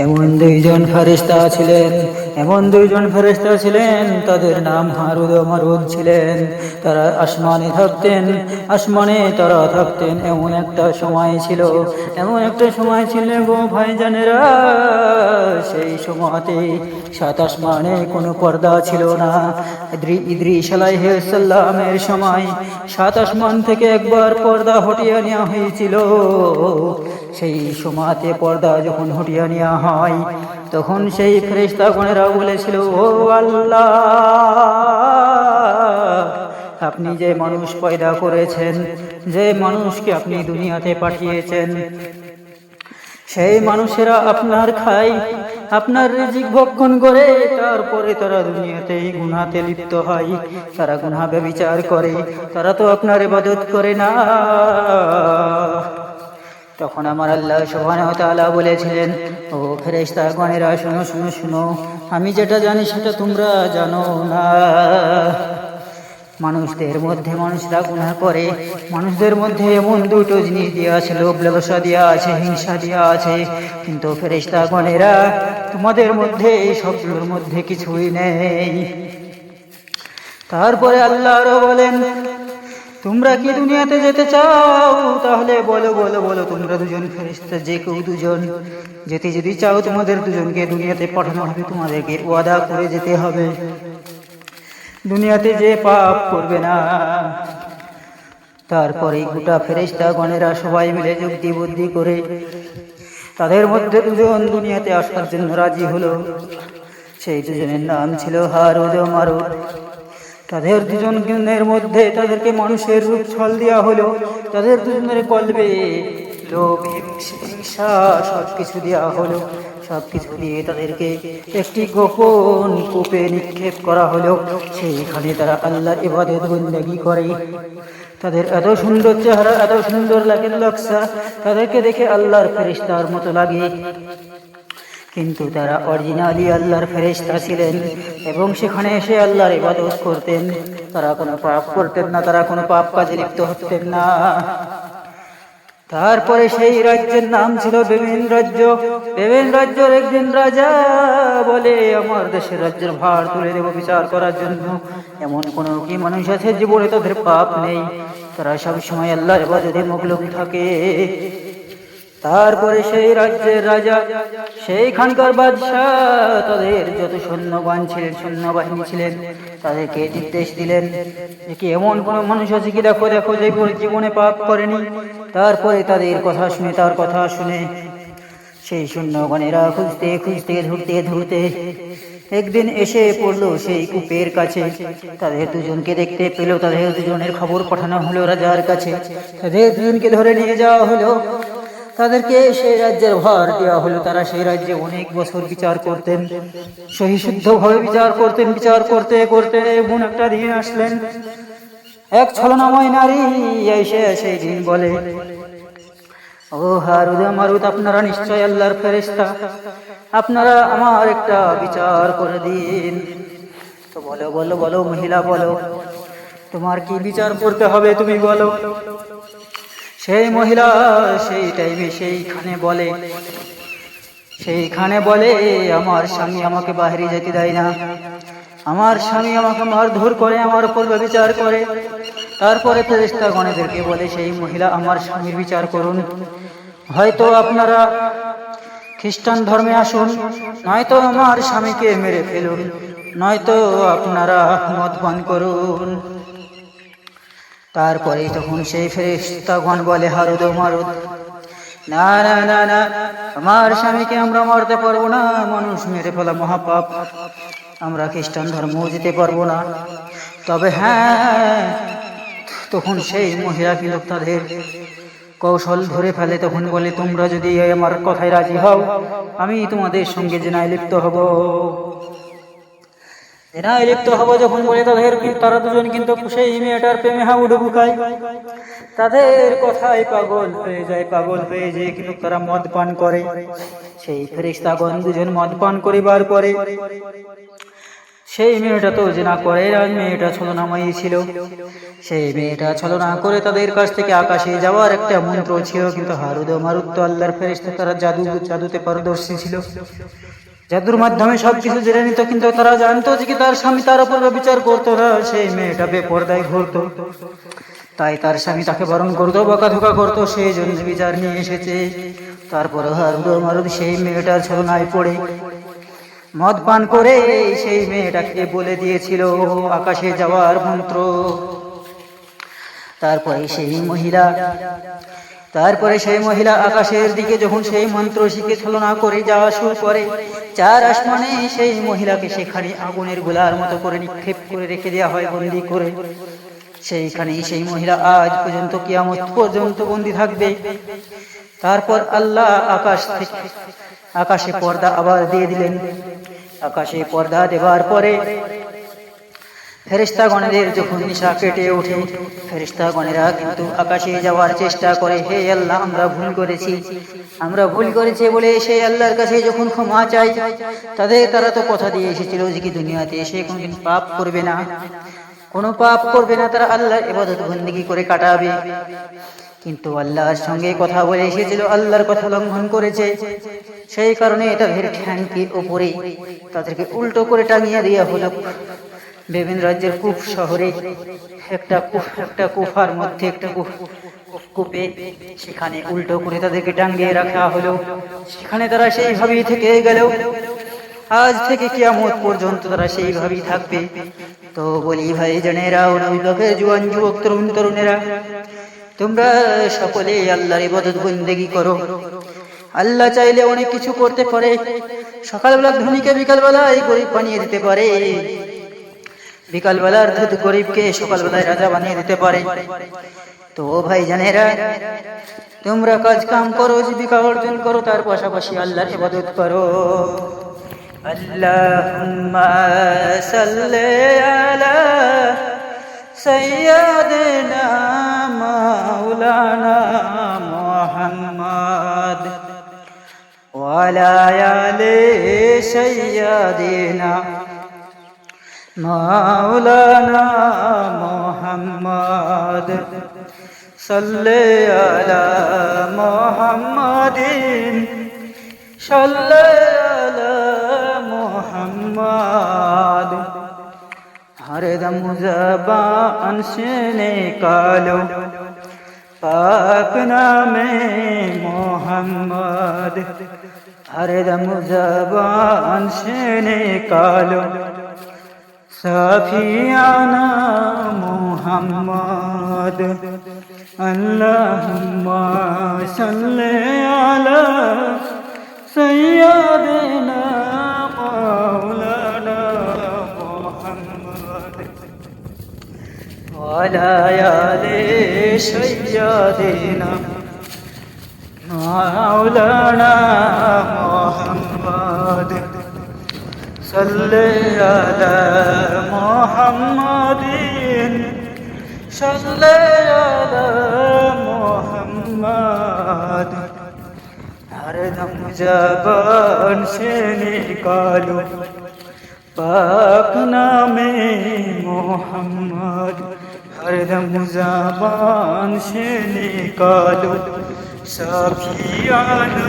এমন দুইজন ফেরেশতা ছিলেন, তাদের নাম হারুদ ও মারুদ ছিলেন। তারা আসমানে তারা থাকতেন। এমন একটা সময় ছিল গো ভাইজানেরা, সেই সময়তে সাত আসমানে কোনো পর্দা ছিল না। ইদ্রিস আলাইহিস সালামের সময় সাত আসমান থেকে একবার পর্দা হটিয়ে নেওয়া হয়েছিল। সেই সময়তে পর্দা যখন হটিয়ে নেওয়া হয়, তখন সেই ফেরেশতাগণেরা বলেছিল, ও আল্লাহ, আপনি যে মানুষ পয়দা করেছেন, যে মানুষকে আপনি দুনিয়াতে পাঠিয়েছেন, সেই মানুষেরা আপনার খায়, আপনার রিজিক ভক্ষণ করে, তারপরে তারা দুনিয়াতেই গুনাহতে লিপ্ত হয়, তারা গুনাহ ব্যভিচার করে, তারা তো আপনার ইবাদত করে না। তখন আমার আল্লাহ সুবহানাহু ওয়া তাআলা বলেছিলেন, ও ফেরেশতাগণেরা, শুনো, আমি যেটা জানি সেটা তোমরা জানো না। মানুষরা গুনাহ করে, মানুষদের মধ্যে এমন দুটো জিনিস দেওয়া আছে, লোভ লালসা দেওয়া আছে, হিংসা দেওয়া আছে। কিন্তু ফেরেশতাগণেরা, তোমাদের মধ্যে এই সবগুলোর মধ্যে কিছুই নেই। তারপরে আল্লাহ আরো বলেন, তোমরা কি দুনিয়াতে যেতে চাও? তাহলে বলো, তোমরা দুজন ফেরেশতা, যে কেউ দুজন যেতে যদি চাও, তোমাদের দুজনকে দুনিয়াতে পাঠানো হবে, তোমাদেরকে ওয়াদা করে যেতে হবে, দুনিয়াতে যে পাপ করবে না। তারপরে গোটা ফেরেশতাগণেরা সবাই মিলে যুক্তি বুদ্ধি করে তাদের মধ্যে দুজন দুনিয়াতে আসার জন্য রাজি হলো। সেই দুজনের নাম ছিল হারুদ ও মারুদ। তাদের দুজনের মধ্যে তাদেরকে মানুষের রূপ ছল দেওয়া হলো। তাদের দুজনের কলবে লোভ, হিংসা সবকিছু দেওয়া হলো। সবকিছু দিয়ে তাদেরকে একটি গোপন কূপে নিক্ষেপ করা হলো। সেইখানে তারা আল্লাহর ইবাদত বন্দেগী করে। তাদের এত সুন্দর চেহারা, এত সুন্দর নকশা, তাদেরকে দেখে আল্লাহর ফেরেশতার মতো লাগে, কিন্তু তারা অরিজিনালি আল্লাহর ফেরেশতা ছিলেন এবং সেখানে এসে আল্লাহর ইবাদত করতেন। তারা কোনো পাপ করতেন না, তারা কোনো পাপ কাজে লিপ্ত হতেন না। তারপরে সেই রাজ্যের নাম ছিল বেবিন রাজ্য। বেবিন রাজ্যের একদিন রাজা বলে, আমার দেশের রাজ্যের ভার তুলে দেব বিচার করার জন্য। এমন কোনো কি মানুষ আছে জীবনে তাদের পাপ নেই? তারা সব সময় আল্লাহর ইবাদতে মগ্ন থাকে। তারপরে সেই রাজ্যের রাজা, সেইখানকার বাদশাহ, তাদের যত সৈন্যবাহিনী ছিলেন, তাদেরকে নির্দেশ দিলেন যে কি এমন কোন মানুষ আছে কি, দেখো যে জীবনে পাপ করেনি। তারপরে তার কথা শুনে সেই সৈন্যগণেরা খুঁজতে ধরতে একদিন এসে পড়লো সেই কূপের কাছে। তাদের দুজনকে দেখতে পেল। তাদের দুজনের খবর পাঠানো হলো রাজার কাছে। তাদের দুজনকে ধরে নিয়ে যাওয়া হলো। তাদেরকে সেই রাজ্যের ভার দেওয়া হলো। তারা সেই রাজ্যে অনেক বছর বিচার করতেন, সহিশুদ্ধভাবে বিচার করতে এমন একটা দিন আসলেন, এক ছলনাময় নারী এসে সেই দিন বলে, ও হারুদ মারুদ, আপনারা নিশ্চয় আল্লাহর ফেরেশতা, আপনারা আমার একটা বিচার করে দিন। তো বলো মহিলা, বলো তোমার কি বিচার করতে হবে, তুমি বলো। সেই মহিলা সেই টাইমে সেইখানে বলে, আমার স্বামী আমাকে বাইরে যেতে দেয় না, আমার স্বামী আমাকে মারধর করে, আমার উপর বিচার করে। তারপরে ফেরেশতাগণদেরকে বলে, সেই মহিলা, আমার স্বামীর বিচার করুন, হয়তো আপনারা খ্রিস্টান ধর্মে আসুন, নয়তো আমার স্বামীকে মেরে ফেলুন, নয়তো আপনারা মদ পান করুন। তারপরে তখন সেই ফেরেশতাগণ বলে, হারুদ ও মারুদ, না, আমার স্বামীকে আমরা মারতে পারবো না, মানুষ মেরে ফেলা মহাপাপ, আমরা খ্রিস্টান ধর্ম যেতে পারবো না। তবে হ্যাঁ, তখন সেই মহিলা কিন্তু তাদের কৌশল ধরে ফেলে। তখন বলে, তোমরা যদি আমার কথায় রাজি হও, আমি তোমাদের সঙ্গে জেনায় লিপ্ত হব। যখন বলে, তারা দুজন কিন্তু সেই মেয়েটার প্রেমে হাবুডুবু খায়। তাদের কথায় পাগল হয়ে যায়, কিন্তু তারা মদ পান করে। সেই ফেরেশতাগণ দুজন মদ পান করিবার পরে সেই মেয়েটা তো জিনা করে, আর মেয়েটা ছলনাময়ী ছিল। সেই মেয়েটা ছলনা করে তাদের কাছ থেকে আকাশে যাওয়ার একটা মন্ত্র ছিল, কিন্তু হারুদ ও মারুত তো আল্লাহর ফেরেশতা, তারা জাদুতে পারদর্শী ছিল। জাদুর মাধ্যমে সবকিছু জেনে নিত, কিন্তু তারা জানতো যে কি তার স্বামী তার উপর বিচার করতো না, সেই মেয়েটা বেপরদায় ঘুরতো। তাই তার স্বামী তাকে বরণ করতো, বকাধোকা করতো, সেই জন্য বিচার নিয়ে এসেছে। তারপর হারুদ ও মারুত সেই মেয়েটার ছলনায় পড়ে মদ পান করে সেই মেয়েটাকে বলে দিয়েছিল আকাশে যাওয়ার মন্ত্র। তারপরে সেই মহিলা আকাশের দিকে যখন সেই মন্ত্র শিখে ছলনা করে যাওয়া শুরু করে, চার আসমানে সেই মহিলাকে সেখানে আগুনের গোলার মতো করে নিক্ষেপ করে রেখে দেওয়া হয়, বন্দী করে। সেইখানেই সেই মহিলা আজ পর্যন্ত, কিয়ামত পর্যন্ত বন্দী থাকবে। তারপর আল্লাহ আকাশে পর্দা আবার দিয়ে দিলেন। আকাশে পর্দা দেওয়ার পরে ফেরেশতাগণের যখন নিশা কেটে ওঠে, ফেরেশতাগণেরা কিন্তু আকাশে যাওয়ার চেষ্টা করে, হে আল্লাহ আমরা ভুল করেছি বলে সেই আল্লাহর কাছে যখন ক্ষমা চাই, তারা তো কথা দিয়ে এসেছিল যে কি দুনিয়াতে এসে কোনদিন কোনো পাপ করবে না, তারা আল্লাহর ইবাদত বন্দেগী করে কাটাবে। কিন্তু আল্লাহর সঙ্গে কথা বলে এসেছিল, আল্লাহর কথা লঙ্ঘন করেছে, সেই কারণে তাদের ঠ্যাংকে উপরে তাদেরকে উল্টো করে টাঙিয়ে দেওয়া হলো। বিভিন্ন রাজ্যের কুফ শহরে একটা কুফার মধ্যে একটা কূপে, সেখানে উল্টো করে তাদেরকে টাঙিয়ে রাখা হলো। সেখানে তারা সেইভাবেই থেকে গেল। আজ থেকে কিয়ামত পর্যন্ত তারা সেইভাবেই থাকবে। তো বলি ভাই জানেরা, অভিভাবকের জোয়ান যুবক তরুণেরা, তোমরা সকলে আল্লাহর ইবাদত বন্দেগী করো। আল্লাহ চাইলে অনেক কিছু করতে পারে। সকালবেলা ধনীকে বিকালবেলায় গরিব বানিয়ে দিতে পারে, বিকালবেলার গরিবকে সকালবেলায় রাজা বানিয়ে দিতে পারে। তো ভাই জানেরা, তোমরা কাজ কাম করো, জীবিকা অর্জন করো, তার পাশাপাশি আল্লাহর ইবাদত করো। আল্লাহুম্মা সাল্লি আলা সাইয়্যিদিনা মাওলানা মুহাম্মদ ওয়া আলা আলি সাইয়্যিদিনা মাওলানা মুহাম্মদ সাল্লি আলা মুহাম্মাদিন সাল্লি আলা মুহাম্মদ। हरदम ज़बान से निकालो पाक नामे मोहम्मद, हरदम ज़बान से निकालो साफियाना मोहम्मद। अल्लाहुम्मा सल्ली अला सय्यिदिना मौलाना मुहम्मद वअला आलि सय्यिदिना मौलाना मुहम्मद सल्ली अला मुहम्मदिन सल्ली अला मुहम्मद। हरदम ज़बान से निकालो पाक नामे मोहम्मद, हरदम ज़बान से निकालो साफियाना